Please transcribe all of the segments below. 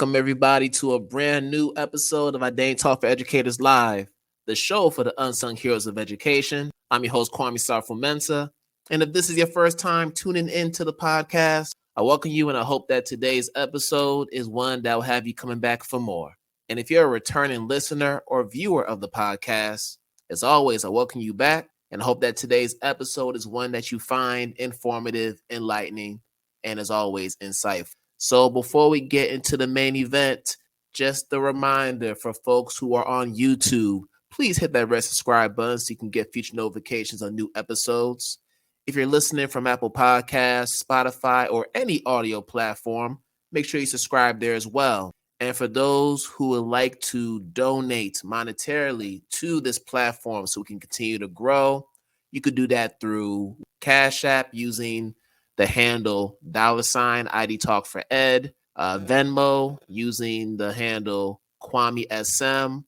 Welcome everybody to a brand new episode of IDTALK4ED Educators Live, the show for the unsung heroes of education. I'm your host, Sarfo-Mensah. And if this is your first time tuning into the podcast, I welcome you and I hope that today's episode is one that will have you coming back for more. And if you're a returning listener or viewer of the podcast, as always, I welcome you back and hope that today's episode is one that you find informative, enlightening, and as always, insightful. So before we get into the main event, just a reminder for folks who are on YouTube, please hit that red subscribe button so you can get future notifications on new episodes. If you're listening from Apple Podcasts, Spotify, or any audio platform, make sure you subscribe there as well. And for those who would like to donate monetarily to this platform so we can continue to grow, you could do that through Cash App using the handle $IDTALK4ED, Venmo using the handle KwameSM,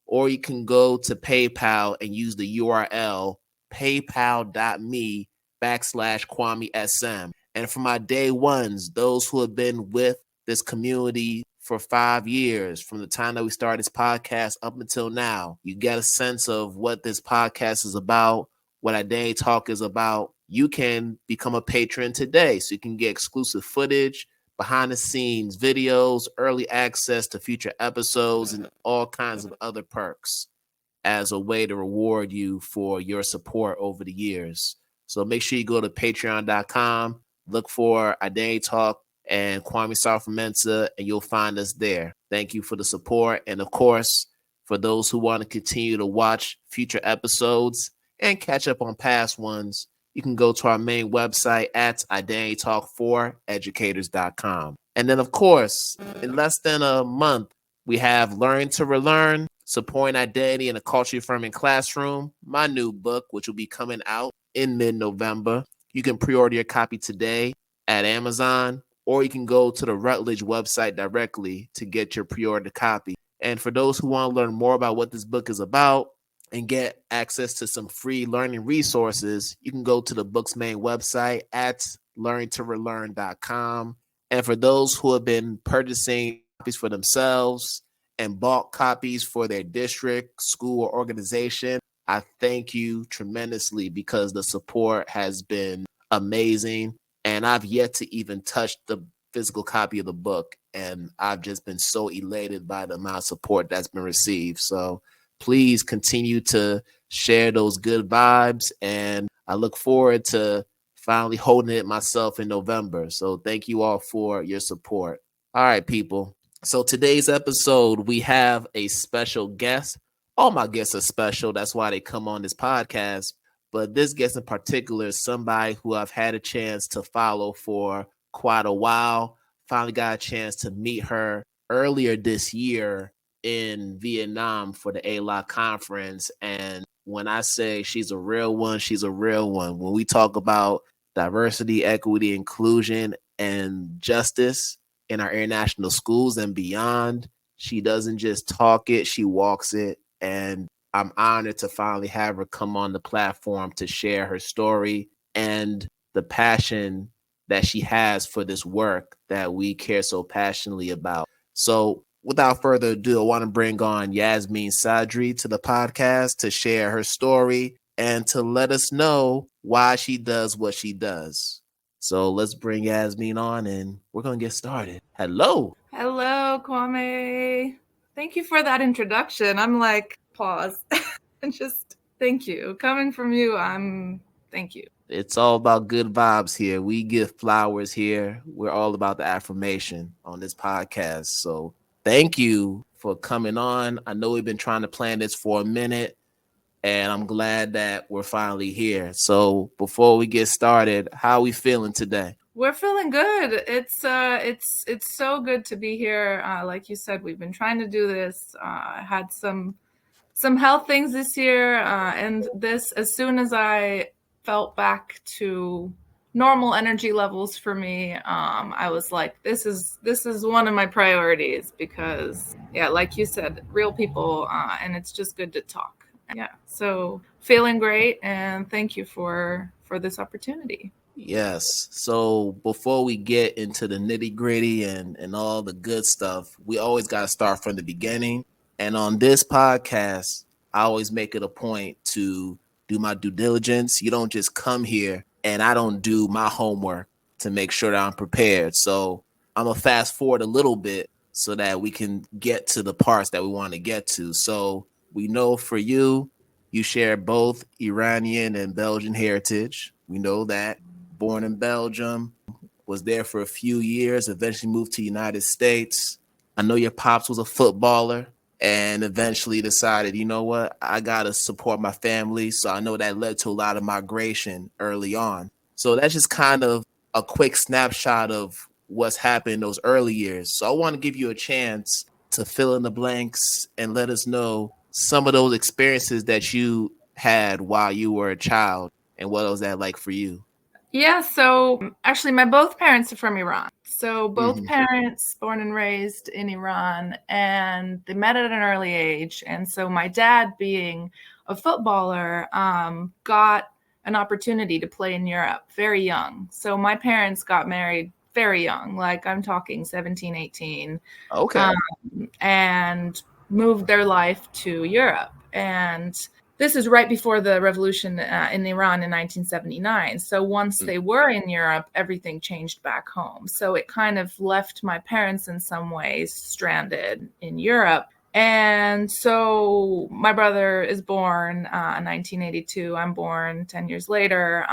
or you can go to PayPal and use the URL paypal.me/KwameSM. And for my day ones, those who have been with this community for 5 years, from the time that we started this podcast up until now, you get a sense of what this podcast is about, what IDTALK is about. You can become a patron today so you can get exclusive footage, behind the scenes videos, early access to future episodes, and all kinds of other perks as a way to reward you for your support over the years. So make sure you go to patreon.com, look for IDTALK and Kwame Sarfo-Mensah, and you'll find us there. Thank you for the support. And of course, for those who want to continue to watch future episodes and catch up on past ones, you can go to our main website at IDTALK4educators.com. And then, of course, in less than a month, we have Learn to Relearn, Supporting Identity in a Culture Affirming Classroom, my new book, which will be coming out in mid-November. You can pre-order your copy today at Amazon, or you can go to the Routledge website directly to get your pre-order copy. And for those who want to learn more about what this book is about and get access to some free learning resources, you can go to the book's main website at learntorelearn.com. And for those who have been purchasing copies for themselves and bought copies for their district, school, or organization, I thank you tremendously because the support has been amazing. And I've yet to even touch the physical copy of the book. And I've just been so elated by the amount of support that's been received. So please continue to share those good vibes. And I look forward to finally holding it myself in November. So thank you all for your support. All right, people. So today's episode, we have a special guest. All my guests are special. That's why they come on this podcast. But this guest in particular is somebody who I've had a chance to follow for quite a while. Finally got a chance to meet her earlier this year in Vietnam for the ALOC conference. And when I say she's a real one, she's a real one. When we talk about diversity, equity, inclusion, and justice in our international schools and beyond, she doesn't just talk it, she walks it. And I'm honored to finally have her come on the platform to share her story and the passion that she has for this work that we care so passionately about. So without further ado, I want to bring on Yasmine Sadri to the podcast to share her story and to let us know why she does what she does. So let's bring Yasmine on and we're going to get started. Hello. Hello, Kwame. Thank you for that introduction. I'm like, pause and just thank you. Coming from you, thank you. It's all about good vibes here. We give flowers here. We're all about the affirmation on this podcast. So thank you for coming on. I know we've been trying to plan this for a minute, and I'm glad that we're finally here. So before we get started, how are we feeling today? We're feeling good. It's so good to be here. Like you said, we've been trying to do this. I had some health things this year, and this, as soon as I felt back to normal energy levels for me, I was like, this is one of my priorities because, yeah, like you said, real people, and it's just good to talk. Yeah, so feeling great, and thank you for this opportunity. Yes. So before we get into the nitty gritty and all the good stuff, we always got to start from the beginning. And on this podcast, I always make it a point to do my due diligence. You don't just come here and I don't do my homework to make sure that I'm prepared. So I'm going to fast forward a little bit so that we can get to the parts that we want to get to. So we know for you, you share both Iranian and Belgian heritage. We know that. Born in Belgium, was there for a few years, eventually moved to the United States. I know your pops was a footballer and eventually decided, you know what, I got to support my family. So I know that led to a lot of migration early on. So that's just kind of a quick snapshot of what's happened in those early years. So I want to give you a chance to fill in the blanks and let us know some of those experiences that you had while you were a child and what was that like for you? Yeah, so actually, my both parents are from Iran. So both Mm-hmm. parents born and raised in Iran, and they met at an early age. And so my dad, being a footballer, got an opportunity to play in Europe very young. So my parents got married very young, like I'm talking 17, 18, Okay. and moved their life to Europe. And this is right before the revolution in Iran in 1979. So once they were in Europe, everything changed back home. So it kind of left my parents in some ways stranded in Europe. And so my brother is born in 1982. I'm born 10 years later.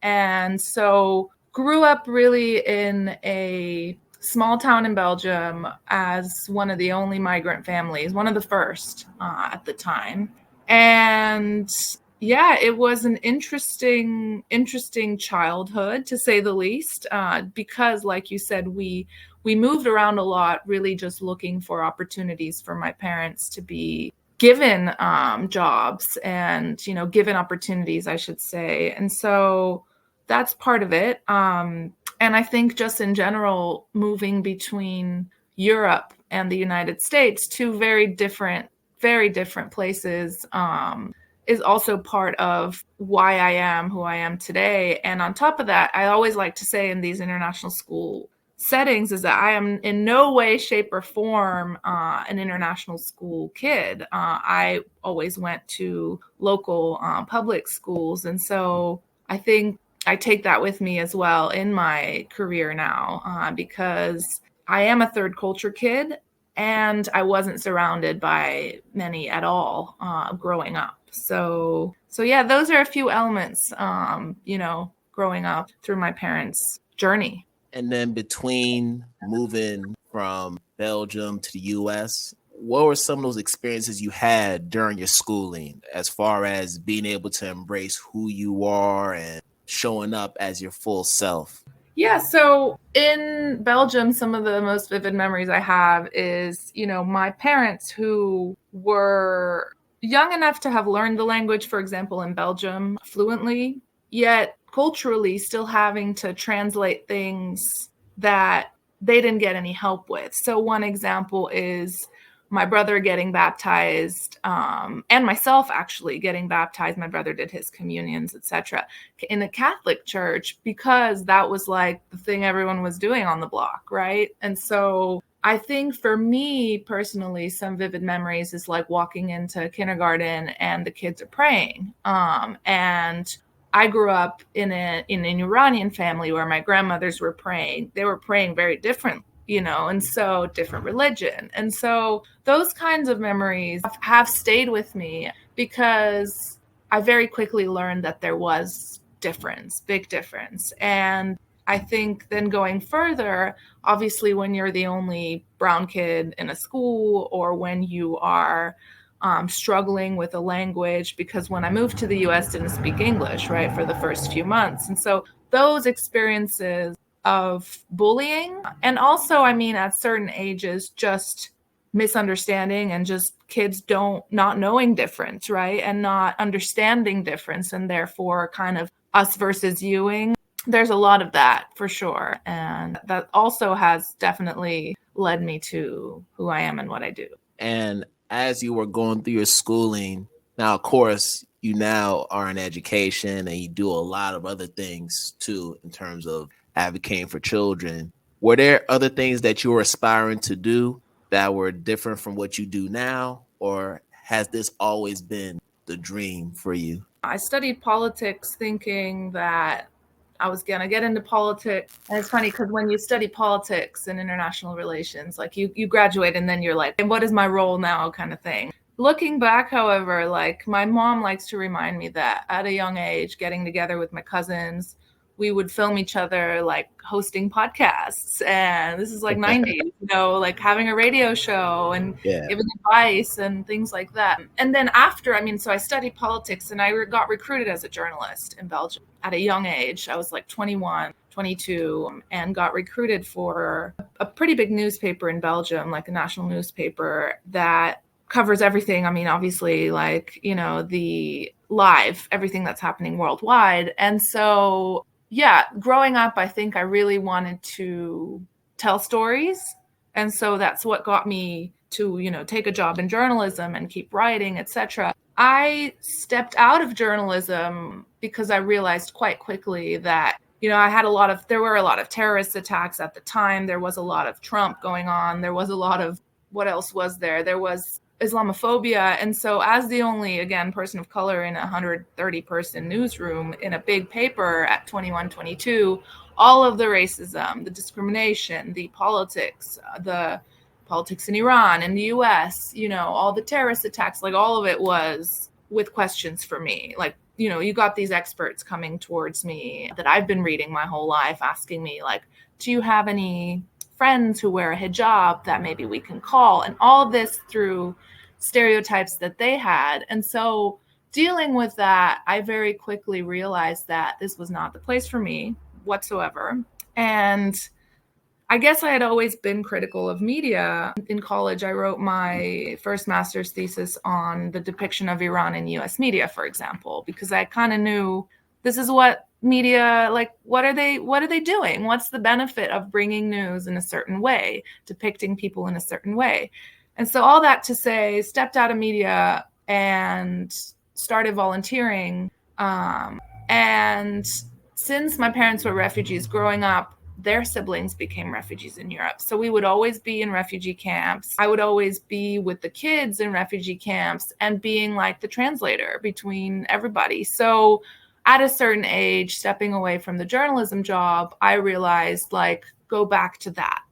And so grew up really in a small town in Belgium as one of the only migrant families, one of the first at the time. And yeah, it was an interesting childhood, to say the least, because, like you said, we moved around a lot, really just looking for opportunities for my parents to be given jobs and, given opportunities, I should say. And so that's part of it. And I think just in general, moving between Europe and the United States, two very different places, is also part of why I am who I am today. And on top of that, I always like to say in these international school settings is that I am in no way, shape, or form an international school kid. I always went to local public schools. And so I think I take that with me as well in my career now, because I am a third culture kid and I wasn't surrounded by many at all growing up. So yeah, those are a few elements, growing up through my parents' journey. And then between moving from Belgium to the US, what were some of those experiences you had during your schooling as far as being able to embrace who you are and showing up as your full self? Yeah, so in Belgium, some of the most vivid memories I have is, my parents who were young enough to have learned the language, for example, in Belgium fluently, yet culturally still having to translate things that they didn't get any help with. So one example is my brother getting baptized, and myself actually getting baptized. My brother did his communions, etc., in a Catholic church, because that was like the thing everyone was doing on the block, right? And so I think for me personally, some vivid memories is like walking into kindergarten and the kids are praying. And I grew up in an Iranian family where my grandmothers were praying. They were praying very different, and so different religion. And so those kinds of memories have stayed with me because I very quickly learned that there was difference, big difference. And I think then going further, obviously, when you're the only brown kid in a school, or when you are struggling with a language, because when I moved to the US, didn't speak English, right, for the first few months. And so those experiences of bullying, and also, I mean, at certain ages, just misunderstanding and just kids not knowing difference, right, and not understanding difference, and therefore kind of us versus youing. There's a lot of that for sure, and that also has definitely led me to who I am and what I do. And as you were going through your schooling, now, of course, you now are in education and you do a lot of other things too in terms of advocating for children. Were there other things that you were aspiring to do that were different from what you do now, or has this always been the dream for you? I studied politics thinking that I was going to get into politics. And it's funny because when you study politics and international relations, like you graduate and then you're like, and what is my role now kind of thing. Looking back, however, like my mom likes to remind me that at a young age, getting together with my cousins, we would film each other like hosting podcasts. And this is like 90s, like having a radio show and giving advice and things like that. And then after, so I studied politics and I got recruited as a journalist in Belgium at a young age. I was like 21, 22, and got recruited for a pretty big newspaper in Belgium, like a national newspaper that covers everything. Obviously, like, the live, everything that's happening worldwide. And so, yeah, growing up, I think I really wanted to tell stories. And so that's what got me to, take a job in journalism and keep writing, etc. I stepped out of journalism because I realized quite quickly that, there were a lot of terrorist attacks at the time. There was a lot of Trump going on. There was a lot of, what else was there? There was Islamophobia. And so as the only, again, person of color in a 130 person newsroom in a big paper at 21, 22, all of the racism, the discrimination, the politics in Iran, in the US, all the terrorist attacks, like all of it was with questions for me. Like, you got these experts coming towards me that I've been reading my whole life, asking me like, do you have any friends who wear a hijab that maybe we can call? And all of this through stereotypes that they had. And so dealing with that, I very quickly realized that this was not the place for me whatsoever. And I guess I had always been critical of media. In college, I wrote my first master's thesis on the depiction of Iran in US media, for example, because I kind of knew this is what media, like, what are they doing? What's the benefit of bringing news in a certain way, depicting people in a certain way? And so all that to say, stepped out of media and started volunteering. And since my parents were refugees growing up, their siblings became refugees in Europe. So we would always be in refugee camps. I would always be with the kids in refugee camps and being like the translator between everybody. So at a certain age, stepping away from the journalism job, I realized like, go back to that.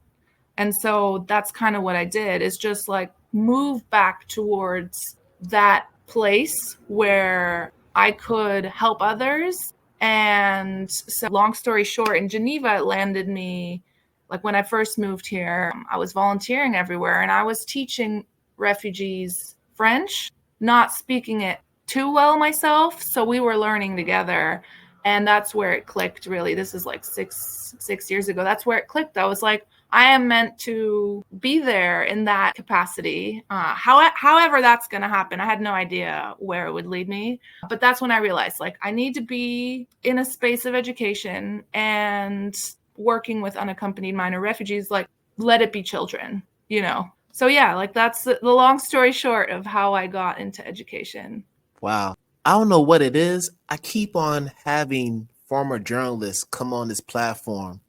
And so that's kind of what I did, is just like move back towards that place where I could help others. And so long story short, in Geneva, it landed me, like when I first moved here, I was volunteering everywhere and I was teaching refugees French, not speaking it too well myself. So we were learning together. And that's where it clicked, really. This is like six years ago. That's where it clicked. I was like, I am meant to be there in that capacity. However that's going to happen. I had no idea where it would lead me. But that's when I realized, like, I need to be in a space of education and working with unaccompanied minor refugees. Like, let it be children, So yeah, like that's the long story short of how I got into education. Wow. I don't know what it is. I keep on having former journalists come on this platform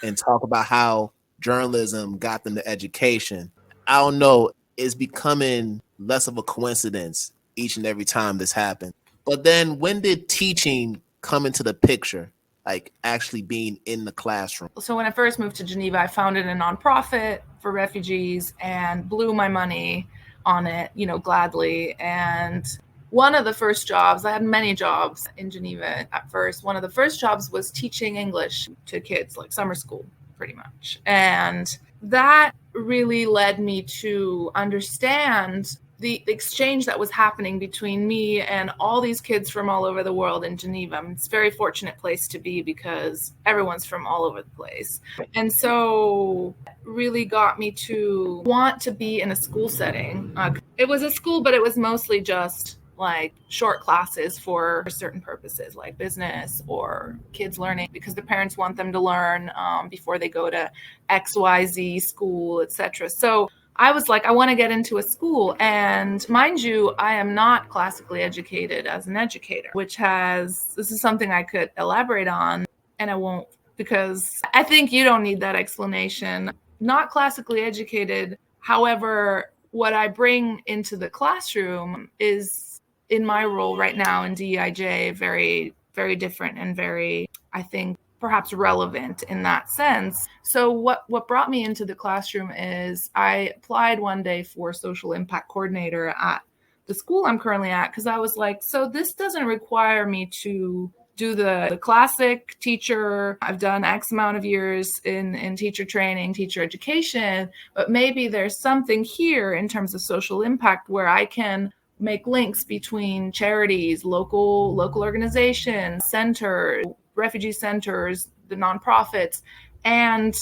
and talk about how journalism got them to education. I don't know. It's becoming less of a coincidence each and every time this happened. But then when did teaching come into the picture? Like actually being in the classroom? So when I first moved to Geneva, I founded a nonprofit for refugees and blew my money on it, gladly. And one of the first jobs, I had many jobs in Geneva at first. One of the first jobs was teaching English to kids, like summer school, pretty much. And that really led me to understand the exchange that was happening between me and all these kids from all over the world in Geneva. It's a very fortunate place to be because everyone's from all over the place. And so really got me to want to be in a school setting. It was a school, but it was mostly just like short classes for certain purposes, like business or kids learning, because the parents want them to learn before they go to XYZ school, etc. So I was like, I want to get into a school. And mind you, I am not classically educated as an educator, which this is something I could elaborate on, and I won't, because I think you don't need that explanation. Not classically educated. However, what I bring into the classroom is, in my role right now in DEIJ, very, very different and very, I think, perhaps relevant in that sense. So what brought me into the classroom is I applied one day for social impact coordinator at the school I'm currently at, because I was like, so this doesn't require me to do the classic teacher. I've done X amount of years in teacher training, teacher education, but maybe there's something here in terms of social impact where I can make links between charities, local organizations, centers, refugee centers, the nonprofits, and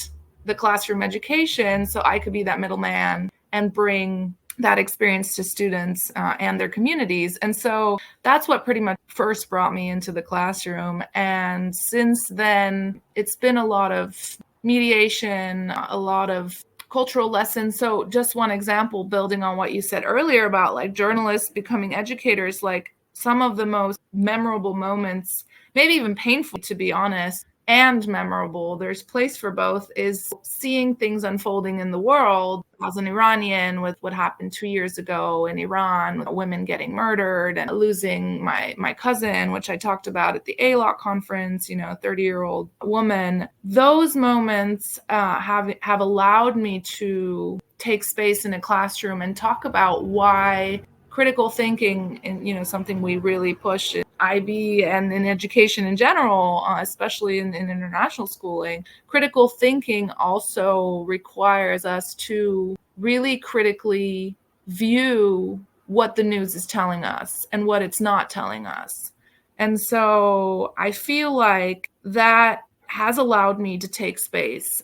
the classroom education. So I could be that middleman and bring that experience to students and their communities. And so that's what pretty much first brought me into the classroom. And since then, it's been a lot of mediation, a lot of cultural lessons. So just one example, building on what you said earlier about like journalists becoming educators, like some of the most memorable moments, maybe even painful to be honest, and memorable, there's place for both, is seeing things unfolding in the world. As an Iranian, with what happened 2 years ago in Iran, with women getting murdered, and losing my cousin, which I talked about at the IDTALK conference, 30-year-old woman. Those moments have allowed me to take space in a classroom and talk about why critical thinking, and something we really push in IB and in education in general, especially in international schooling. Critical thinking also requires us to really critically view what the news is telling us and what it's not telling us. And so I feel like that has allowed me to take space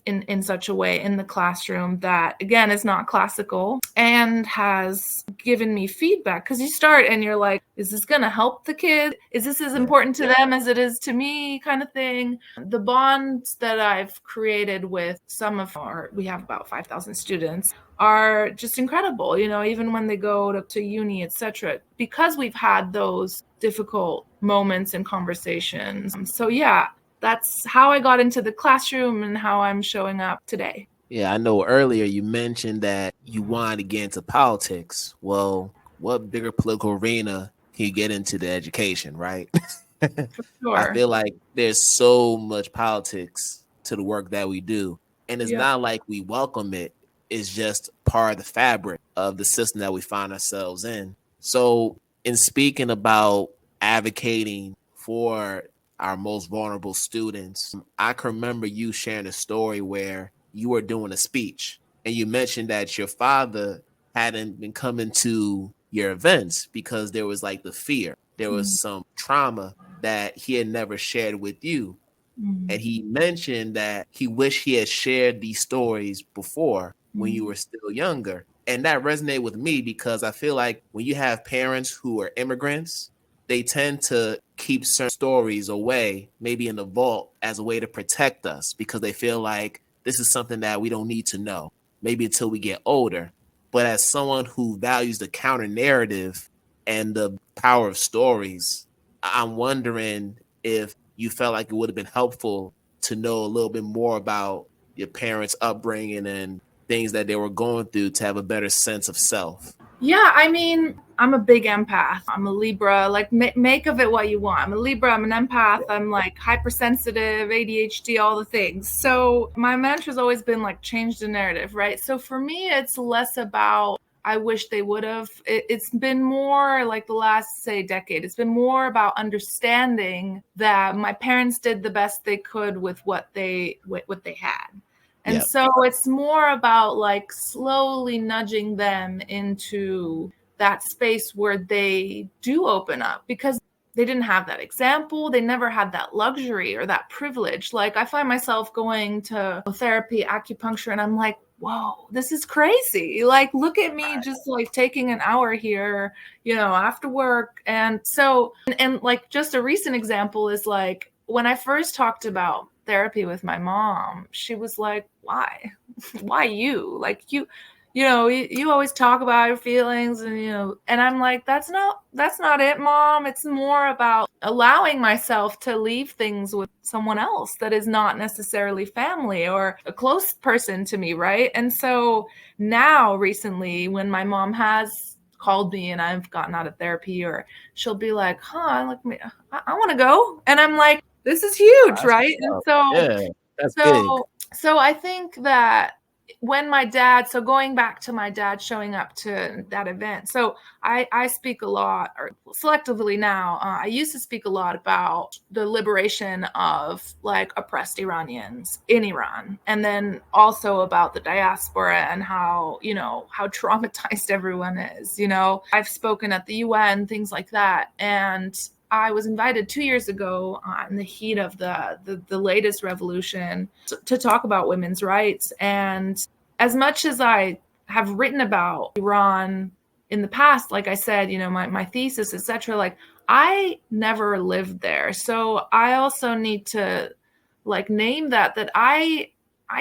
in such a way in the classroom that, again, is not classical, and has given me feedback. Because you start and you're like, is this going to help the kid? Is this as important to them as it is to me, kind of thing? The bonds that I've created with some of we have about 5,000 students, are just incredible, even when they go to uni, etc., because we've had those difficult moments and conversations. So yeah, that's how I got into the classroom and how I'm showing up today. Yeah, I know earlier you mentioned that you wanted to get into politics. Well, what bigger political arena can you get into the education, right? For I sure. feel like there's so much politics to the work that we do. And it's Yeah. not like we welcome it. It's just part of the fabric of the system that we find ourselves in. So, in speaking about advocating for our most vulnerable students, I can remember you sharing a story where you were doing a speech and you mentioned that your father hadn't been coming to your events because there was like the fear. There was some trauma that he had never shared with you. And he mentioned that he wished he had shared these stories before when you were still younger. And that resonated with me because I feel like when you have parents who are immigrants, they tend to keep certain stories away, maybe in the vault, as a way to protect us because they feel like this is something that we don't need to know, maybe until we get older. But as someone who values the counter narrative and the power of stories, I'm wondering if you felt like it would have been helpful to know a little bit more about your parents' upbringing and things that they were going through to have a better sense of self. Yeah, I mean, I'm a big empath. I'm a Libra. Like, make of it what you want. I'm a Libra. I'm an empath. I'm like hypersensitive, ADHD, all the things. So my mantra's always been like, change the narrative, right? So for me, it's less about I wish they would have. It's been more like the last, say, decade. It's been more about understanding that my parents did the best they could with what they had. And so it's more about like slowly nudging them into that space where they do open up, because they didn't have that example. They never had that luxury or that privilege. Like, I find myself going to therapy, acupuncture, and I'm like, whoa, this is crazy. Like, look at me just like taking an hour here, after work. And so, and like just a recent example is like when I first talked about therapy with my mom, she was like, why? Why you? Like, you you always talk about your feelings and I'm like, that's not it, Mom. It's more about allowing myself to leave things with someone else that is not necessarily family or a close person to me, right? And so now recently when my mom has called me and I've gotten out of therapy, or she'll be like, I want to go. And I'm like, this is huge, right? And that's big. So I think that when my dad, so going back to my dad showing up to that event, so I speak a lot, or selectively now, I used to speak a lot about the liberation of like oppressed Iranians in Iran, and then also about the diaspora and how traumatized everyone is. I've spoken at the UN, things like that. And I was invited 2 years ago in the heat of the latest revolution to talk about women's rights. And as much as I have written about Iran in the past, like I said, my thesis, etc., like I never lived there. So I also need to like name that I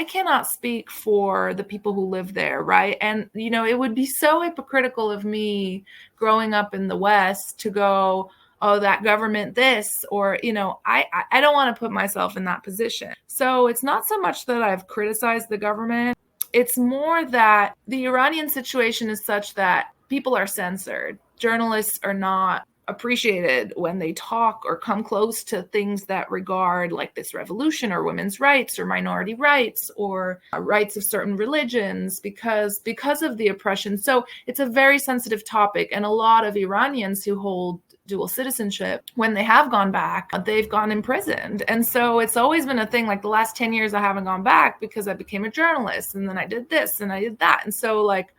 cannot speak for the people who live there, right? And, it would be so hypocritical of me growing up in the West to go, oh, that government this, or, I don't want to put myself in that position. So it's not so much that I've criticized the government. It's more that the Iranian situation is such that people are censored. Journalists are not appreciated when they talk or come close to things that regard like this revolution or women's rights or minority rights or rights of certain religions because of the oppression. So it's a very sensitive topic. And a lot of Iranians who hold dual citizenship, when they have gone back, they've gone imprisoned. And so it's always been a thing. Like the last 10 years I haven't gone back because I became a journalist and then I did this and I did that. And so like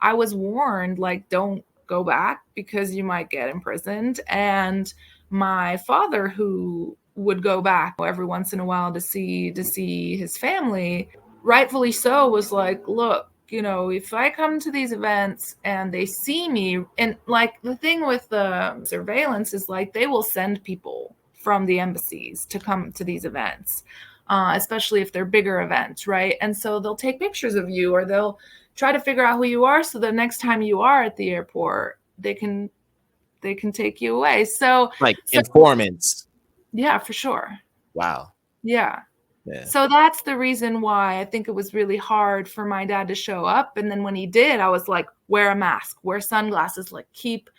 I was warned, like, don't go back because you might get imprisoned. And my father, who would go back every once in a while to see his family, rightfully so, was like, look, if I come to these events and they see me, and like the thing with the surveillance is like they will send people from the embassies to come to these events, especially if they're bigger events, right? And so they'll take pictures of you, or they'll try to figure out who you are, so the next time you are at the airport, they can take you away. So informants. Yeah, for sure. Wow. Yeah. So that's the reason why I think it was really hard for my dad to show up. And then when he did, I was like, wear a mask, wear sunglasses, like keep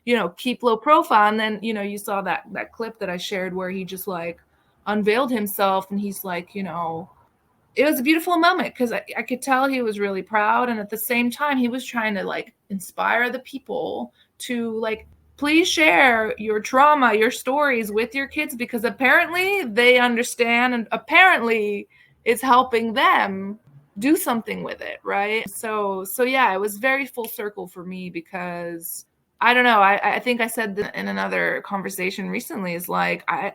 low profile. And then, you saw that clip that I shared where he just like unveiled himself and he's like, it was a beautiful moment because I could tell he was really proud. And at the same time, he was trying to like inspire the people to like, please share your trauma, your stories with your kids, because apparently they understand and apparently it's helping them do something with it, right? So yeah, it was very full circle for me because I don't know. I think I said in another conversation recently is like, I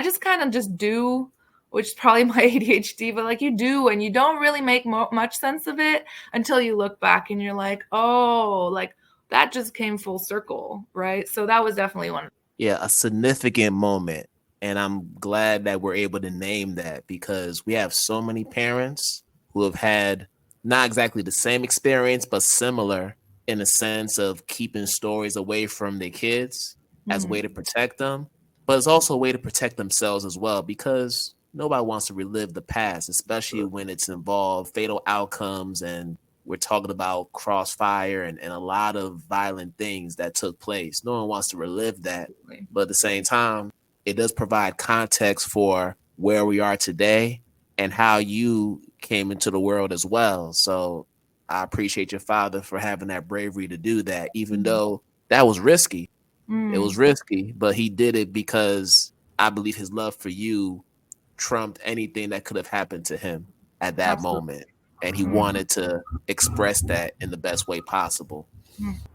just kind of just do, which is probably my ADHD, but like you do, and you don't really make much sense of it until you look back and you're like, oh, like that just came full circle, right? So that was definitely one. Yeah, a significant moment. And I'm glad that we're able to name that because we have so many parents who have had not exactly the same experience, but similar in a sense of keeping stories away from their kids as a way to protect them. But it's also a way to protect themselves as well, because nobody wants to relive the past, especially when it's involved fatal outcomes and we're talking about crossfire and a lot of violent things that took place. No one wants to relive that. But at the same time, it does provide context for where we are today and how you came into the world as well. So I appreciate your father for having that bravery to do that, even though that was risky. It was risky, but he did it because I believe his love for you trumped anything that could have happened to him at that moment. And he wanted to express that in the best way possible.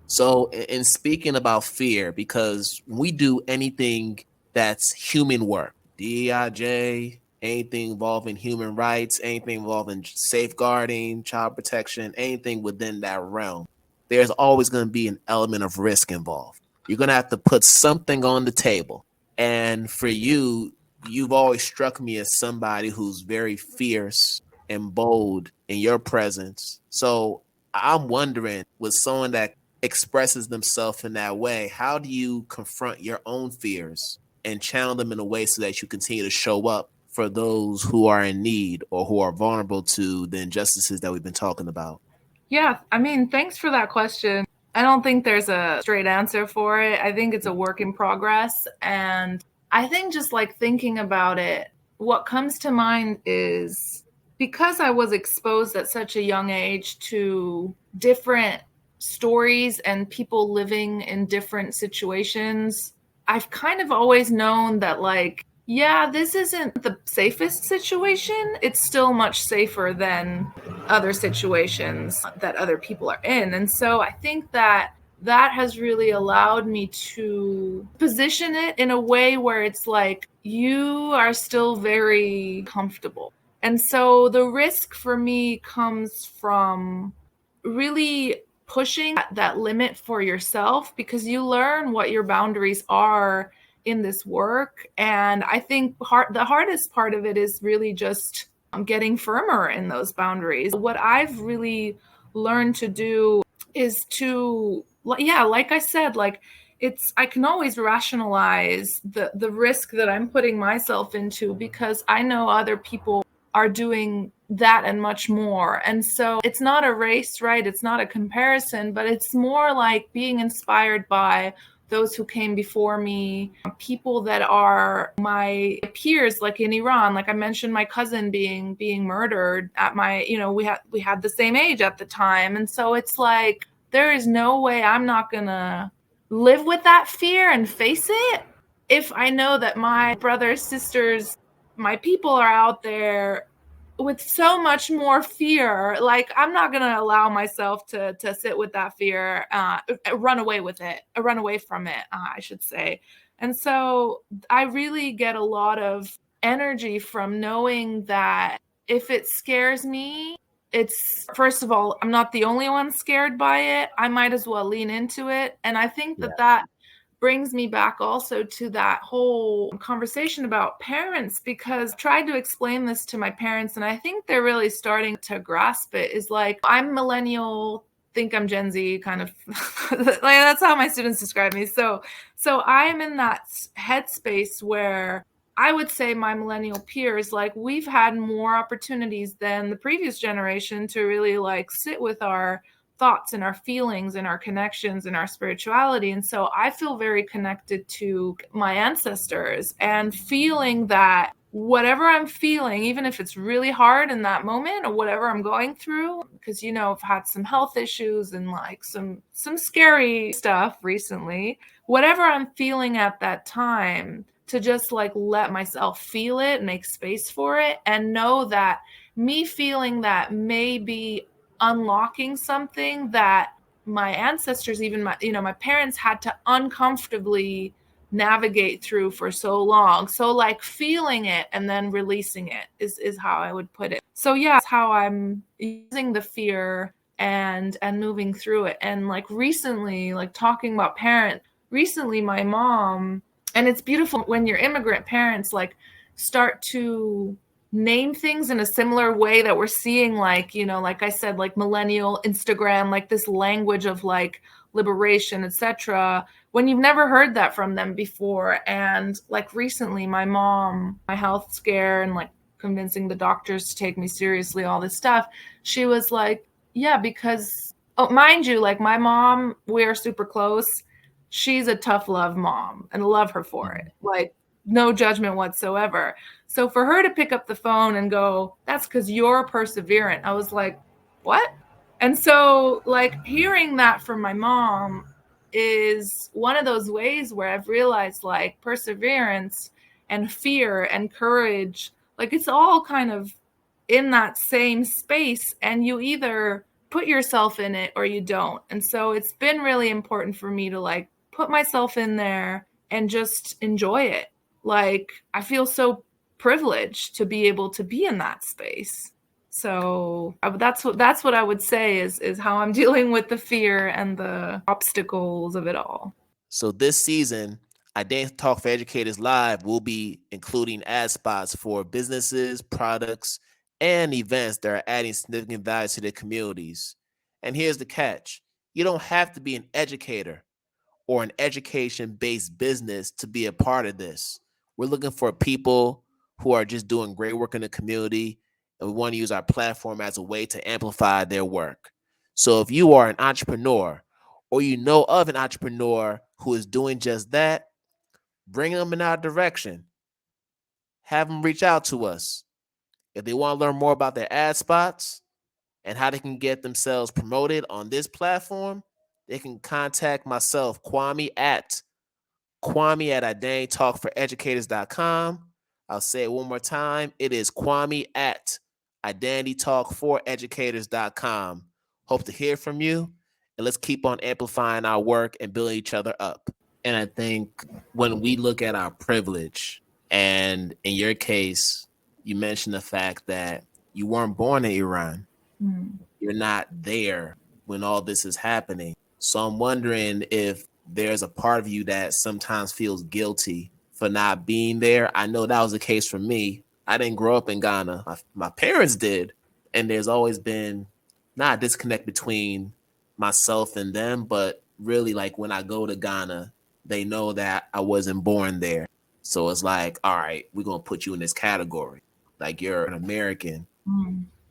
So in speaking about fear, because we do anything that's human work, DEIJ, anything involving human rights, anything involving safeguarding, child protection, anything within that realm, there's always going to be an element of risk involved. You're going to have to put something on the table. And for you, you've always struck me as somebody who's very fierce and bold in your presence. So I'm wondering, with someone that expresses themselves in that way, how do you confront your own fears and channel them in a way so that you continue to show up for those who are in need or who are vulnerable to the injustices that we've been talking about? Yeah, I mean, thanks for that question. I don't think there's a straight answer for it. I think it's a work in progress. And I think just like thinking about it, what comes to mind is because I was exposed at such a young age to different stories and people living in different situations, I've kind of always known that, like, yeah, this isn't the safest situation. It's still much safer than other situations that other people are in. And so I think that that has really allowed me to position it in a way where it's like you are still very comfortable. And so the risk for me comes from really pushing that limit for yourself, because you learn what your boundaries are in this work. And I think the hardest part of it is really just getting firmer in those boundaries. What I've really learned to do is to, yeah, like I said, like I can always rationalize the risk that I'm putting myself into because I know other people are doing that and much more. And so it's not a race, right? It's not a comparison, but it's more like being inspired by those who came before me, people that are my peers, like in Iran. Like I mentioned, my cousin being murdered at my, we had the same age at the time. And so it's like, there is no way I'm not gonna live with that fear and face it if I know that my brothers, sisters, my people are out there with so much more fear. Like I'm not going to allow myself to sit with that fear, run away from it, I should say. And so I really get a lot of energy from knowing that if it scares me, it's, first of all, I'm not the only one scared by it. I might as well lean into it. And I think that brings me back also to that whole conversation about parents, because I tried to explain this to my parents and I think they're really starting to grasp it. Is like, I'm millennial, think I'm Gen Z, kind of like that's how my students describe me. So I'm in that headspace where I would say my millennial peers, like we've had more opportunities than the previous generation to really like sit with our thoughts and our feelings and our connections and our spirituality. And so I feel very connected to my ancestors and feeling that whatever I'm feeling, even if it's really hard in that moment or whatever I'm going through, because, I've had some health issues and like some scary stuff recently, whatever I'm feeling at that time, to just like let myself feel it, make space for it, and know that me feeling that may be unlocking something that my ancestors, even my parents, had to uncomfortably navigate through for so long. So like feeling it and then releasing it is how I would put it. So yeah, that's how I'm using the fear and moving through it. And like recently, like talking about parents, recently my mom, and it's beautiful when your immigrant parents like start to name things in a similar way that we're seeing, like, like I said, like millennial Instagram, like this language of like liberation, etc., when you've never heard that from them before. And like recently my mom, my health scare and like convincing the doctors to take me seriously, all this stuff, she was like, yeah, because, oh, mind you, like my mom, we're super close. She's a tough love mom and I love her for it. Like no judgment whatsoever. So for her to pick up the phone and go, that's because you're perseverant, I was like, what? And so like hearing that from my mom is one of those ways where I've realized like perseverance and fear and courage, like it's all kind of in that same space, and you either put yourself in it or you don't. And so it's been really important for me to like put myself in there and just enjoy it. Like I feel so privileged to be able to be in that space. So that's what I would say is how I'm dealing with the fear and the obstacles of it all. So this season, Identity Talk for Educators Live will be including ad spots for businesses, products, and events that are adding significant value to their communities. And here's the catch. You don't have to be an educator or an education-based business to be a part of this. We're looking for people who are just doing great work in the community, and we want to use our platform as a way to amplify their work. So if you are an entrepreneur or you know of an entrepreneur who is doing just that, bring them in our direction. Have them reach out to us. If they want to learn more about their ad spots and how they can get themselves promoted on this platform, they can contact myself, Kwame at IDTALK4EDucators.com. I'll say it one more time. It is Kwame at IDTALK4EDucators.com. Hope to hear from you, and let's keep on amplifying our work and building each other up. And I think when we look at our privilege, and in your case, you mentioned the fact that you weren't born in Iran. You're not there when all this is happening. So I'm wondering if there's a part of you that sometimes feels guilty for not being there. I know that was the case for me. I didn't grow up in Ghana. My parents did. And there's always been not a disconnect between myself and them, but really like when I go to Ghana, they know that I wasn't born there. So it's like, all right, we're going to put you in this category. Like you're an American.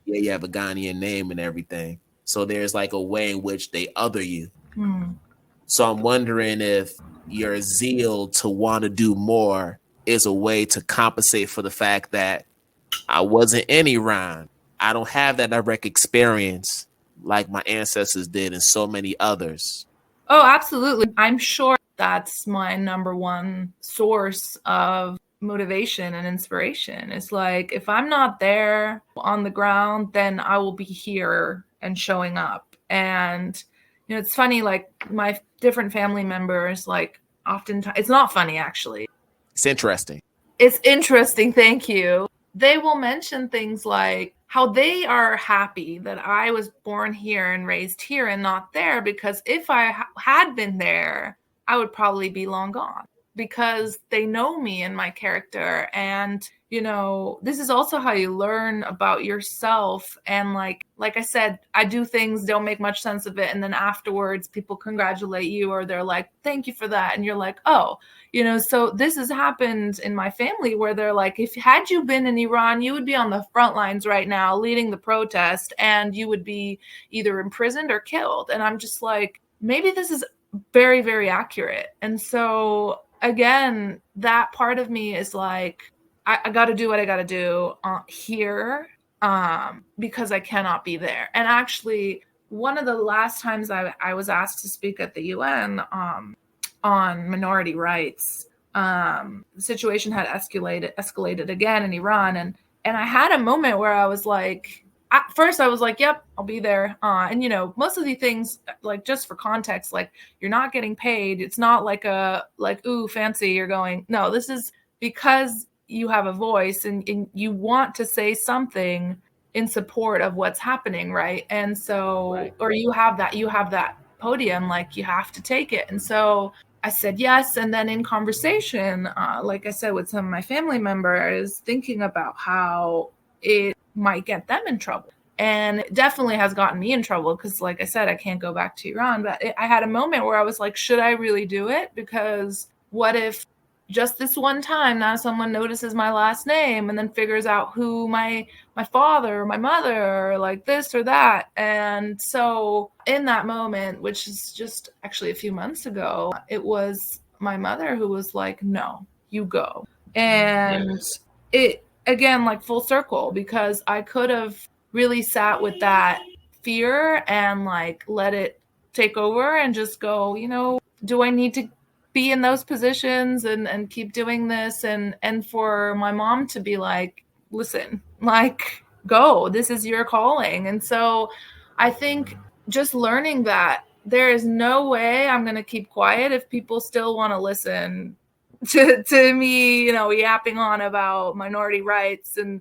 Yeah, you have a Ghanaian name and everything. So there's like a way in which they other you. So I'm wondering if your zeal to want to do more is a way to compensate for the fact that I wasn't in Iran. I don't have that direct experience like my ancestors did and so many others. Oh, absolutely. I'm sure that's my number one source of motivation and inspiration. It's like, if I'm not there on the ground, then I will be here and showing up. And, you know, it's funny, like my different family members, like oftentimes, it's not funny, actually. It's interesting. It's interesting. Thank you. They will mention things like how they are happy that I was born here and raised here and not there, because if I had been there, I would probably be long gone, because they know me and my character. And, you know, this is also how you learn about yourself. And like I said, I do things, don't make much sense of it. And then afterwards, people congratulate you, or they're like, thank you for that. And you're like, oh, you know, so this has happened in my family where they're like, if had you been in Iran, you would be on the front lines right now leading the protest, and you would be either imprisoned or killed. And I'm just like, maybe this is very, very accurate. And so again, that part of me is like, I got to do what I got to do here because I cannot be there. And actually, one of the last times I was asked to speak at the UN on minority rights, the situation had escalated again in Iran. And I had a moment where I was like, at first I was like, yep, I'll be there. And, you know, most of the things, like just for context, like you're not getting paid. It's not like ooh, fancy, you're going. No, this is because you have a voice and you want to say something in support of what's happening. Right. And so, right. Or you have that podium, like you have to take it. And so I said yes. And then in conversation, like I said, with some of my family members, thinking about how it might get them in trouble. And it definitely has gotten me in trouble because, like I said, I can't go back to Iran. But I had a moment where I was like, should I really do it? Because what if just this one time now someone notices my last name and then figures out who my father or my mother or like this or that? And so in that moment, which is just actually a few months ago, it was my mother who was like, no, you go. And it, again, like full circle, because I could have really sat with that fear and like let it take over and just go, you know, do I need to be in those positions and keep doing this? And for my mom to be like, listen, like, go, this is your calling. And so I think just learning that there is no way I'm going to keep quiet if people still want to listen to me, you know, yapping on about minority rights and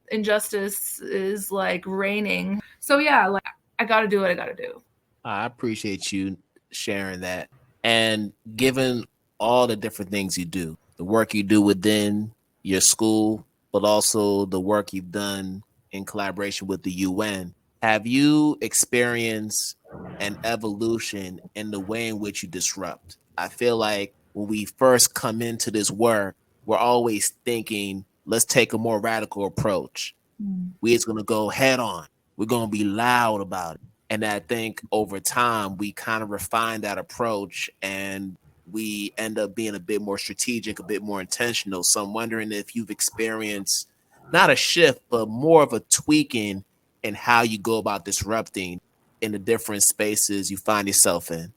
injustice is like reigning. So yeah, like I got to do what I got to do. I appreciate you sharing that. And given all the different things you do, the work you do within your school, but also the work you've done in collaboration with the UN, Have you experienced an evolution in the way in which you disrupt? I feel like when we first come into this work, we're always thinking, let's take a more radical approach. We're just going to go head on. We're going to be loud about it. And I think over time, we kind of refine that approach and we end up being a bit more strategic, a bit more intentional. So I'm wondering if you've experienced not a shift, but more of a tweaking in how you go about disrupting in the different spaces you find yourself in.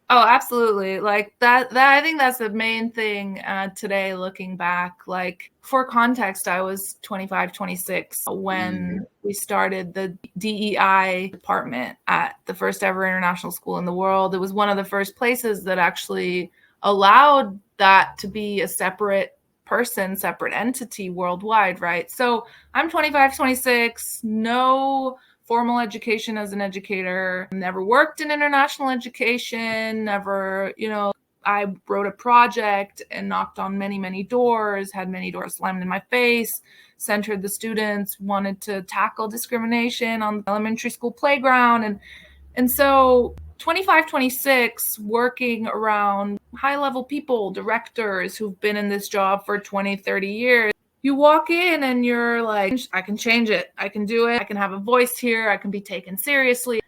Oh, absolutely. Like that I think that's the main thing today looking back. Like for context, I was 25, 26 when we started the DEI department at the first ever international school in the world. It was one of the first places that actually allowed that to be a separate person, separate entity worldwide, right? So I'm 25, 26, no formal education as an educator, never worked in international education, never, I wrote a project and knocked on many, many doors, had many doors slammed in my face, centered the students, wanted to tackle discrimination on the elementary school playground. And so 25, 26, working around high-level people, directors who've been in this job for 20, 30 years, you walk in and you're like, I can change it. I can do it. I can have a voice here. I can be taken seriously.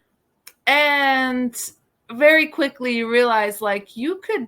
And very quickly you realize like you could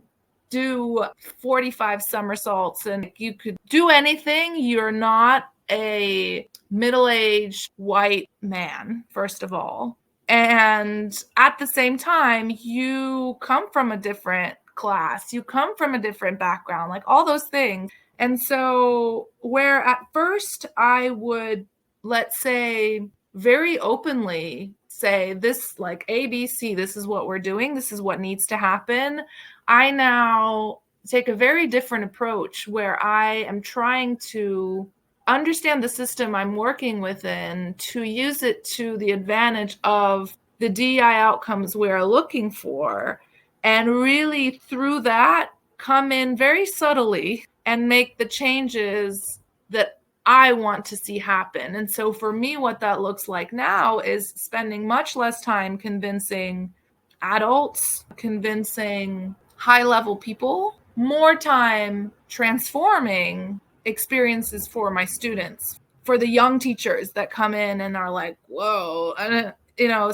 do 45 somersaults and you could do anything. You're not a middle-aged white man, first of all. And at the same time, you come from a different class. You come from a different background, like all those things. And so where at first I would, let's say, very openly say this, like ABC, this is what we're doing, this is what needs to happen, I now take a very different approach where I am trying to understand the system I'm working within to use it to the advantage of the DEI outcomes we're looking for, and really through that come in very subtly and make the changes that I want to see happen. And so for me, what that looks like now is spending much less time convincing adults, convincing high-level people, more time transforming experiences for my students, for the young teachers that come in and are like, whoa,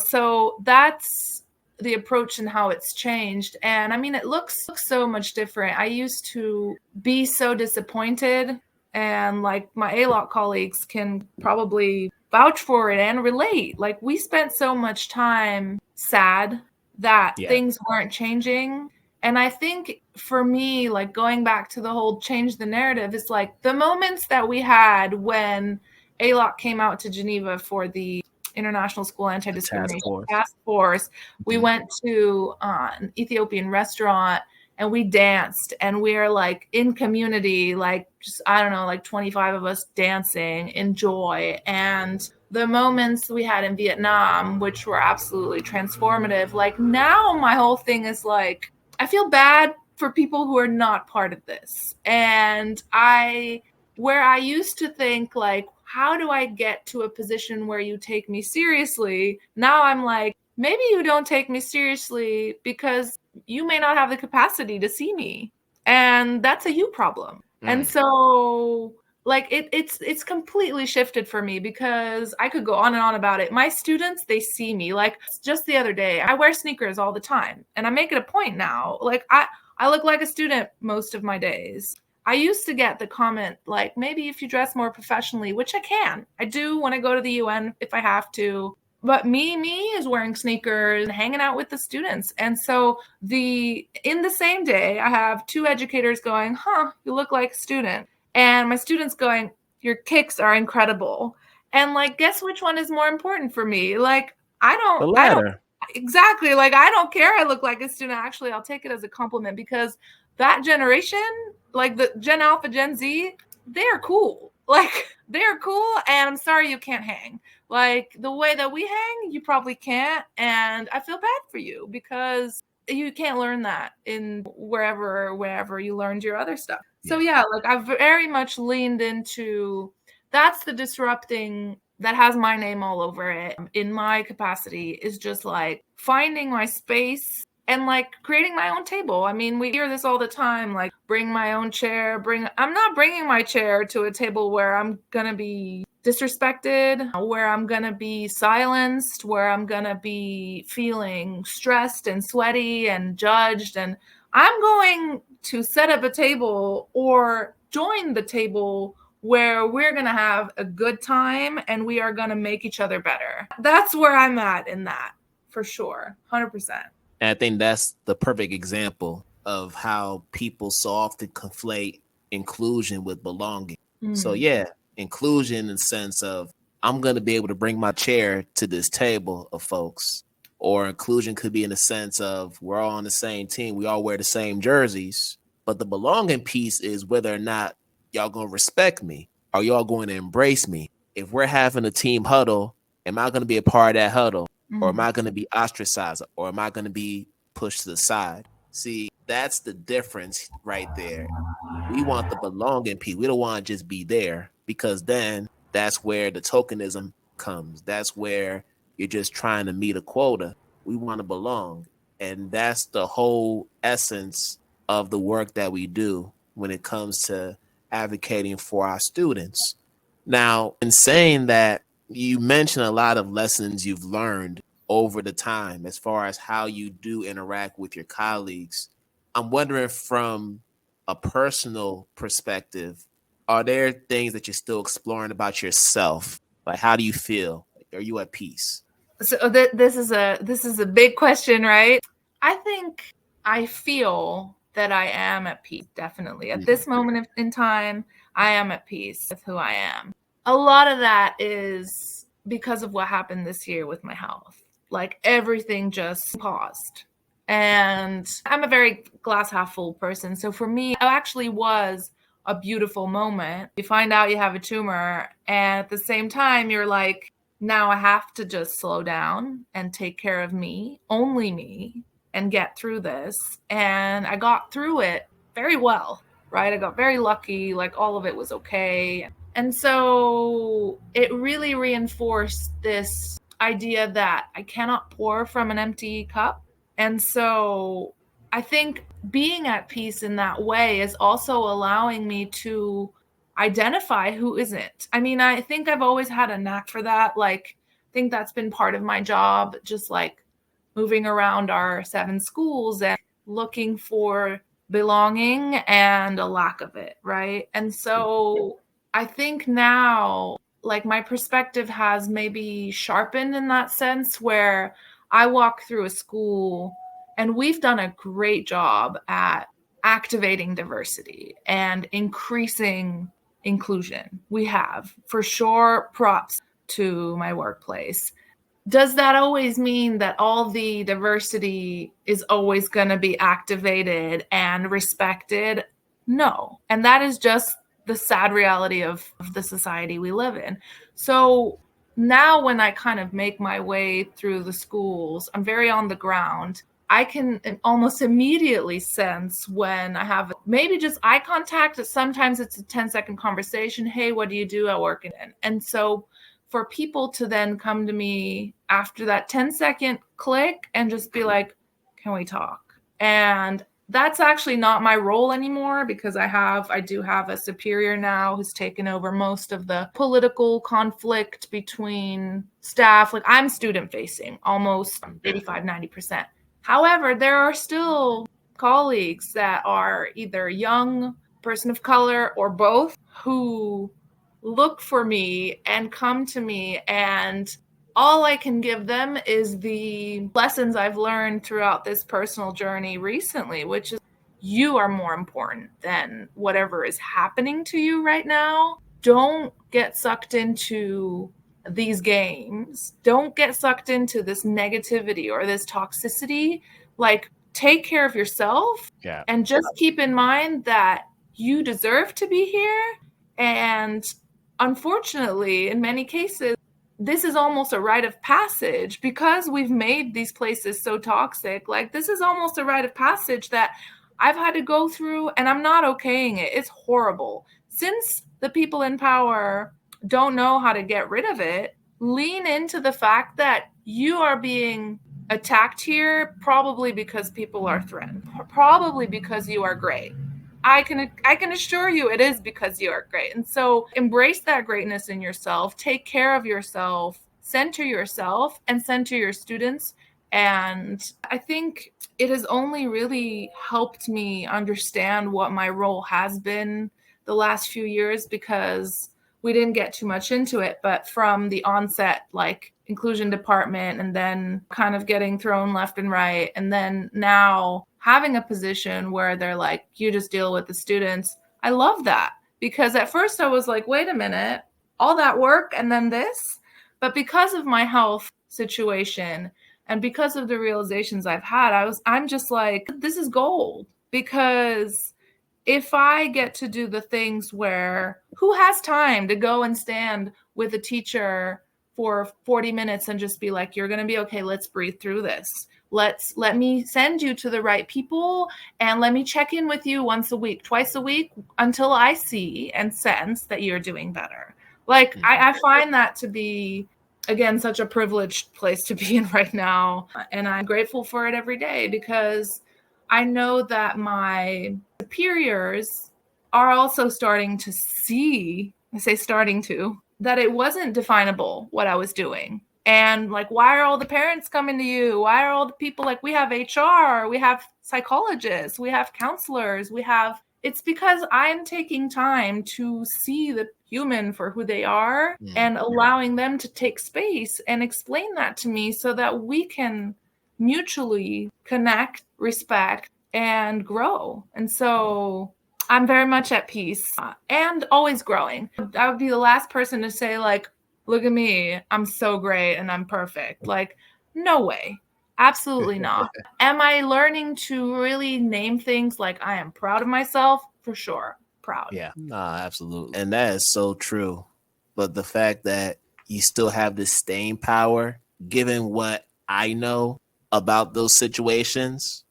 so that's the approach and how it's changed. And I mean, it looks so much different. I used to be so disappointed, and like my ALOC colleagues can probably vouch for it and relate. Like we spent so much time sad that things weren't changing. And I think for me, like going back to the whole change the narrative, is like the moments that we had when ALOC came out to Geneva for the International School Anti-Discrimination Task Force. We went to an Ethiopian restaurant and we danced, and we're like in community, like just, I don't know, like 25 of us dancing in joy. And the moments we had in Vietnam, which were absolutely transformative, like now my whole thing is like, I feel bad for people who are not part of this. And where I used to think like, how do I get to a position where you take me seriously? Now I'm like, maybe you don't take me seriously because you may not have the capacity to see me. And that's a you problem. And so like it's completely shifted for me, because I could go on and on about it. My students, they see me. Like just the other day, I wear sneakers all the time, and I make it a point now. Like I look like a student most of my days. I used to get the comment, like, maybe if you dress more professionally, which I do when I go to the UN if I have to. But me is wearing sneakers and hanging out with the students. And so in the same day, I have two educators going, you look like a student. And my students going, your kicks are incredible. And like, guess which one is more important for me? Like, I don't exactly, like, I don't care I look like a student. Actually, I'll take it as a compliment, because that generation, like the Gen Alpha, Gen Z, they're cool. Like, they're cool, and I'm sorry you can't hang. Like, the way that we hang, you probably can't, and I feel bad for you, because you can't learn that in wherever you learned your other stuff. So yeah, like I've very much leaned into, that's the disrupting that has my name all over it in my capacity is just like finding my space and like creating my own table. I mean, we hear this all the time, like bring my own chair, I'm not bringing my chair to a table where I'm going to be disrespected, where I'm going to be silenced, where I'm going to be feeling stressed and sweaty and judged. And I'm going to set up a table or join the table where we're going to have a good time and we are going to make each other better. That's where I'm at in that, for sure, 100%. And I think that's the perfect example of how people so often conflate inclusion with belonging. So yeah, inclusion in the sense of I'm going to be able to bring my chair to this table of folks. Or inclusion could be in the sense of we're all on the same team. We all wear the same jerseys. But the belonging piece is whether or not y'all going to respect me. Are y'all going to embrace me? If we're having a team huddle, am I going to be a part of that huddle? Or am I going to be ostracized? Or am I going to be pushed to the side? See, that's the difference right there. We want the belonging piece. We don't want to just be there, because then that's where the tokenism comes. That's where you're just trying to meet a quota. We want to belong. And that's the whole essence of the work that we do when it comes to advocating for our students. Now, in saying that, you mentioned a lot of lessons you've learned over the time as far as how you do interact with your colleagues. I'm wondering, from a personal perspective, are there things that you're still exploring about yourself? Like, how do you feel? Are you at peace? So this is a big question, right? I think I feel that I am at peace, definitely. At this moment in time, I am at peace with who I am. A lot of that is because of what happened this year with my health. Like everything just paused. And I'm a very glass half full person. So for me, it actually was a beautiful moment. You find out you have a tumor, and at the same time, you're like, now I have to just slow down and take care of me, only me, and get through this. And I got through it very well, right? I got very lucky, like all of it was okay. And so it really reinforced this idea that I cannot pour from an empty cup. And so I think being at peace in that way is also allowing me to identify who isn't. I mean, I think I've always had a knack for that. Like, I think that's been part of my job, just like moving around our 7 schools and looking for belonging and a lack of it, right? And so I think now, like, my perspective has maybe sharpened in that sense, where I walk through a school and we've done a great job at activating diversity and increasing inclusion. We have, for sure, props to my workplace. Does that always mean that all the diversity is always going to be activated and respected? No. And that is just the sad reality of the society we live in. So now when I kind of make my way through the schools, I'm very on the ground. I can almost immediately sense when I have maybe just eye contact. Sometimes it's a 10-second conversation. Hey, what do you do at work? And so for people to then come to me after that 10-second click and just be like, can we talk? And that's actually not my role anymore, because I do have a superior now who's taken over most of the political conflict between staff. Like, I'm student facing almost 85, 90%. However, there are still colleagues that are either young, person of color, or both, who look for me and come to me, and all I can give them is the lessons I've learned throughout this personal journey recently, which is you are more important than whatever is happening to you right now. Don't get sucked into these games. Don't get sucked into this negativity or this toxicity. Like, take care of yourself. Yeah. And just keep in mind that you deserve to be here. And unfortunately, in many cases, this is almost a rite of passage, because we've made these places so toxic. Like, this is almost a rite of passage that I've had to go through, and I'm not okaying it. It's horrible. Since the people in power don't know how to get rid of it, lean into the fact that you are being attacked here, probably because people are threatened, probably because you are great. I can assure you it is because you are great. And so embrace that greatness in yourself, take care of yourself, center yourself, and center your students. And I think it has only really helped me understand what my role has been the last few years, because we didn't get too much into it, but from the onset, like inclusion department, and then kind of getting thrown left and right, and then now having a position where they're like, you just deal with the students. I love that, because at first I was like, wait a minute, all that work and then this? But because of my health situation and because of the realizations I've had, I'm just like, this is gold. Because if I get to do the things where, who has time to go and stand with a teacher for 40 minutes and just be like, you're going to be okay, let's breathe through this. Let me send you to the right people, and let me check in with you once a week, twice a week, until I see and sense that you're doing better. Like, I find that to be, again, such a privileged place to be in right now. And I'm grateful for it every day, because I know that my superiors are also starting to see, I say starting to, that it wasn't definable what I was doing. And like, why are all the parents coming to you? Why are all the people, like, we have HR, we have psychologists, we have counselors, it's because I'm taking time to see the human for who they are and allowing them to take space and explain that to me so that we can mutually connect, respect, and grow. And so I'm very much at peace and always growing. I would be the last person to say, like, look at me, I'm so great and I'm perfect. Like, no way. Absolutely not. Am I learning to really name things like I am proud of myself? For sure. Proud. Yeah, no, absolutely. And that is so true. But the fact that you still have this staying power, given what I know about those situations,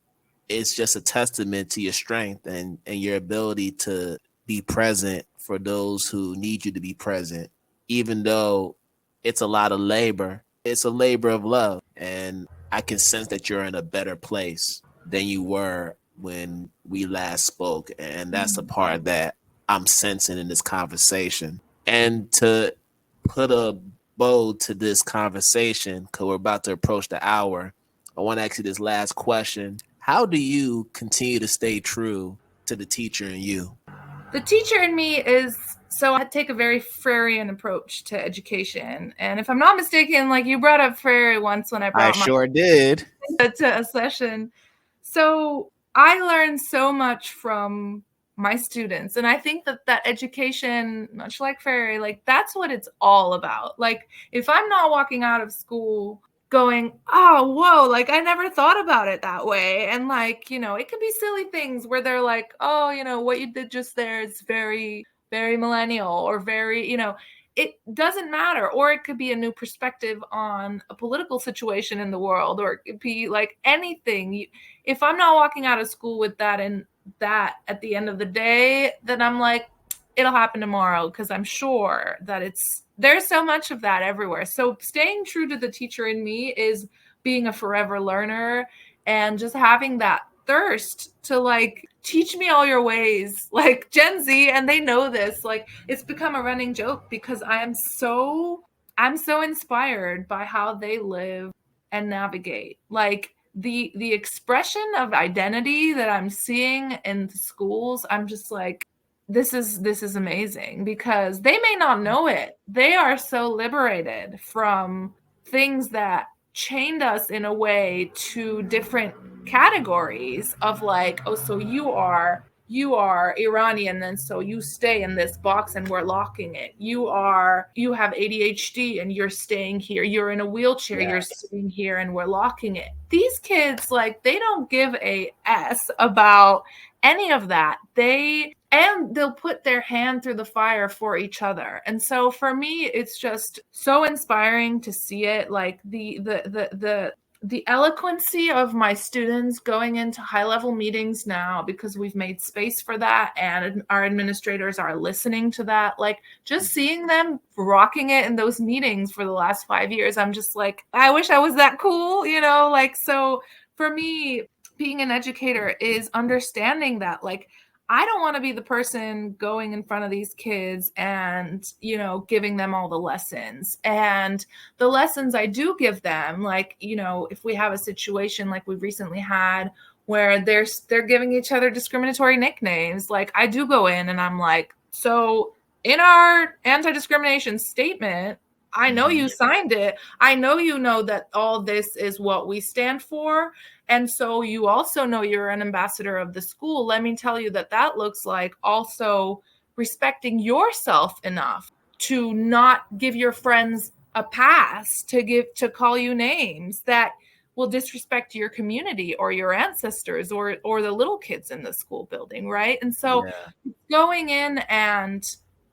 it's just a testament to your strength and your ability to be present for those who need you to be present. Even though it's a lot of labor, it's a labor of love. And I can sense that you're in a better place than you were when we last spoke. And that's the part that I'm sensing in this conversation. And to put a bow to this conversation, because we're about to approach the hour, I want to ask you this last question. How do you continue to stay true to the teacher in you? The teacher in me is, so I take a very Freirean approach to education. And if I'm not mistaken, like, you brought up Freire once when I brought sure did. to a session. So I learned so much from my students. And I think that education, much like Freire, like, that's what it's all about. Like, if I'm not walking out of school going, oh, whoa, like, I never thought about it that way. And like, it could be silly things where they're like, oh, what you did just there is very, very millennial, or very, it doesn't matter. Or it could be a new perspective on a political situation in the world, or it could be like anything. If I'm not walking out of school with that, and that at the end of the day, then I'm like, it'll happen tomorrow, because I'm sure that there's so much of that everywhere. So staying true to the teacher in me is being a forever learner and just having that thirst to, like, teach me all your ways, like Gen Z, and they know this. Like, it's become a running joke because I'm so inspired by how they live and navigate. Like, the expression of identity that I'm seeing in the schools, I'm just like, this is amazing, because they may not know it. They are so liberated from things that chained us in a way to different categories of, like, oh, so you are Iranian, and so you stay in this box and we're locking it. You have ADHD and you're staying here. You're in a wheelchair, You're sitting here and we're locking it. These kids, like, they don't give a S about any of that. They'll put their hand through the fire for each other. And so for me, it's just so inspiring to see it. Like, the the eloquency of my students going into high-level meetings now, because we've made space for that and our administrators are listening to that, like just seeing them rocking it in those meetings for the last 5 years, I'm just like, I wish I was that cool, you know, like, so for me, being an educator is understanding that, like, I don't want to be the person going in front of these kids and, you know, giving them all the lessons. And the lessons I do give them, like, you know, if we have a situation like we've recently had where they're giving each other discriminatory nicknames, like I do go in and I'm like, so in our anti-discrimination statement, I know you signed it. I know you know that all this is what we stand for. And so you also know you're an ambassador of the school. Let me tell you that that looks like also respecting yourself enough to not give your friends a pass to call you names that will disrespect your community or your ancestors or the little kids in the school building, right? And so going in and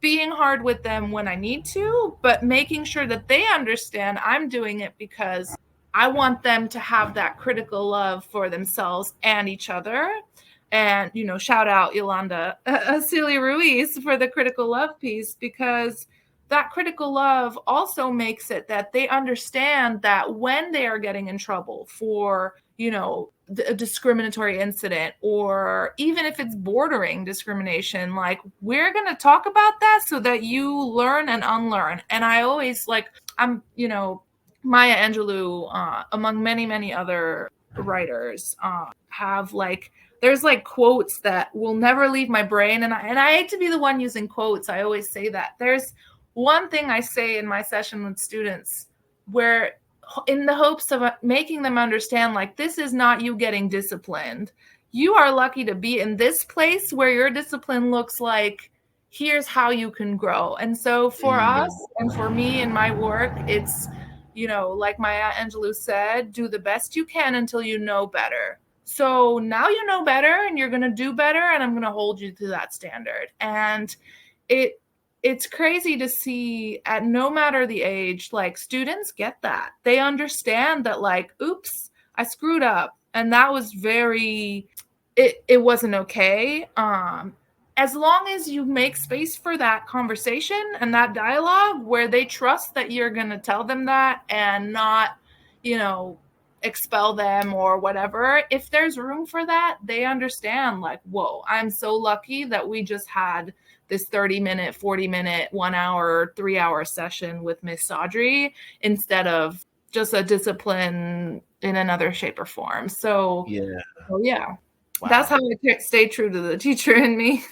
being hard with them when I need to, but making sure that they understand I'm doing it because I want them to have that critical love for themselves and each other. And, you know, shout out Yolanda Celia Ruiz for the critical love piece, because that critical love also makes it that they understand that when they are getting in trouble for, you know, a discriminatory incident, or even if it's bordering discrimination, like we're going to talk about that so that you learn and unlearn. And I always like, I'm, you know, Maya Angelou, among many, many other writers, have like, there's like quotes that will never leave my brain. And I hate to be the one using quotes. I always say that. There's one thing I say in my session with students where, in the hopes of making them understand, like, this is not you getting disciplined. You are lucky to be in this place where your discipline looks like, here's how you can grow. And so for us and for me in my work, it's, you know, like Maya Angelou said, do the best you can until you know better. So now you know better and you're going to do better, and I'm going to hold you to that standard. And it's crazy to see, at no matter the age, like students get that. They understand that, like, oops, I screwed up. And that was it wasn't okay. As long as you make space for that conversation and that dialogue where they trust that you're going to tell them that and not, you know, expel them or whatever. If there's room for that, they understand, like, whoa, I'm so lucky that we just had this 30-minute, 40-minute, 1 hour, 3 hour session with Miss Sadri instead of just a discipline in another shape or form. So yeah. Wow. That's how I stay true to the teacher in me.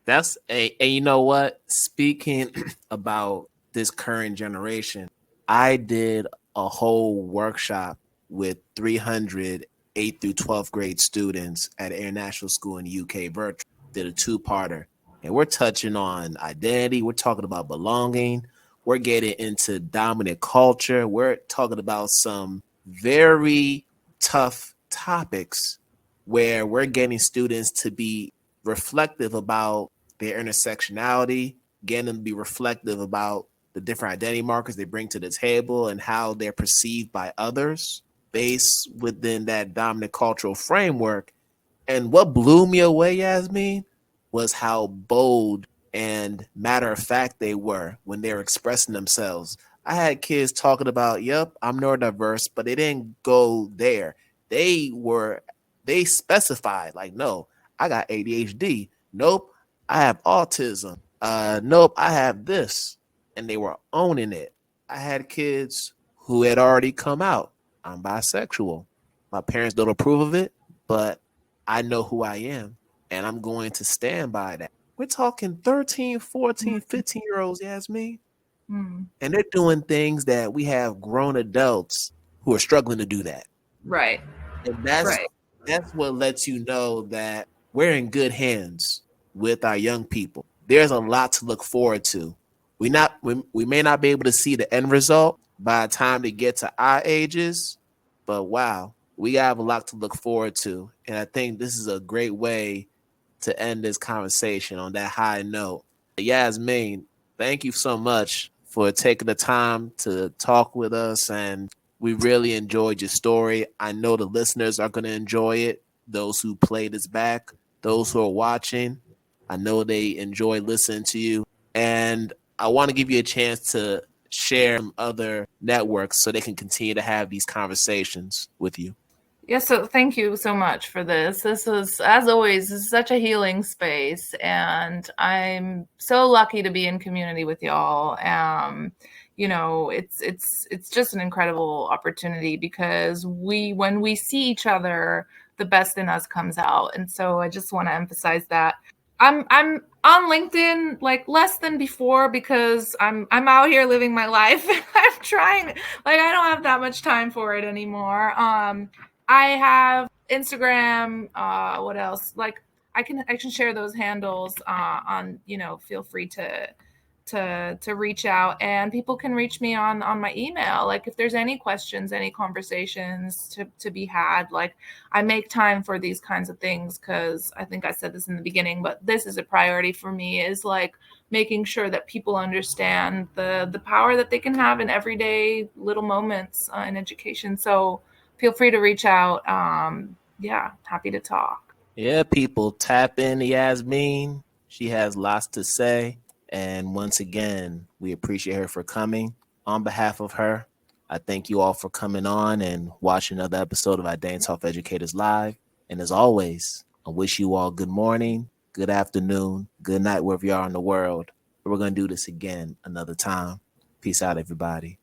And you know what? Speaking about this current generation, I did a whole workshop with 300 8th through 12th grade students at International School in the UK virtual. Did a 2-parter. And we're touching on identity. We're talking about belonging. We're getting into dominant culture. We're talking about some very tough topics where we're getting students to be reflective about their intersectionality, getting them to be reflective about the different identity markers they bring to the table and how they're perceived by others based within that dominant cultural framework. And what blew me away, Yasmine, was how bold and matter of fact they were when they were expressing themselves. I had kids talking about, yep, I'm neurodiverse, but they didn't go there. They specified, like, no, I got ADHD. Nope, I have autism. Nope, I have this. And they were owning it. I had kids who had already come out. I'm bisexual. My parents don't approve of it, but I know who I am, and I'm going to stand by that. We're talking 13, 14, 15-year-olds, Yasmine. And they're doing things that we have grown adults who are struggling to do that. Right. And that's what lets you know that we're in good hands with our young people. There's a lot to look forward to. We may not be able to see the end result by the time they get to our ages, but wow, we have a lot to look forward to. And I think this is a great way to end this conversation on that high note. Yasmine, thank you so much for taking the time to talk with us. And We really enjoyed your story. I know the listeners are going to enjoy it. Those who played us back, those who are watching, I know they enjoy listening to you. And I want to give you a chance to share some other networks so they can continue to have these conversations with you. Yes, so thank you so much for this. This is, as always, this is such a healing space, and I'm so lucky to be in community with y'all. It's just an incredible opportunity because when we see each other, the best in us comes out. And so I just want to emphasize that. I'm on LinkedIn like less than before because I'm out here living my life. I'm trying, like, I don't have that much time for it anymore. I have Instagram. What else? Like, I can share those handles on. Feel free to reach out, and people can reach me on my email. Like, if there's any questions, any conversations to be had, like, I make time for these kinds of things because I think I said this in the beginning, but this is a priority for me, is like making sure that people understand the power that they can have in everyday little moments in education. So feel free to reach out. Happy to talk. Yeah, people, tap in Yasmine. She has lots to say. And once again, we appreciate her for coming. On behalf of her, I thank you all for coming on and watching another episode of IDTALK4ED Educators Live. And as always, I wish you all good morning, good afternoon, good night, wherever you are in the world. We're going to do this again another time. Peace out, everybody.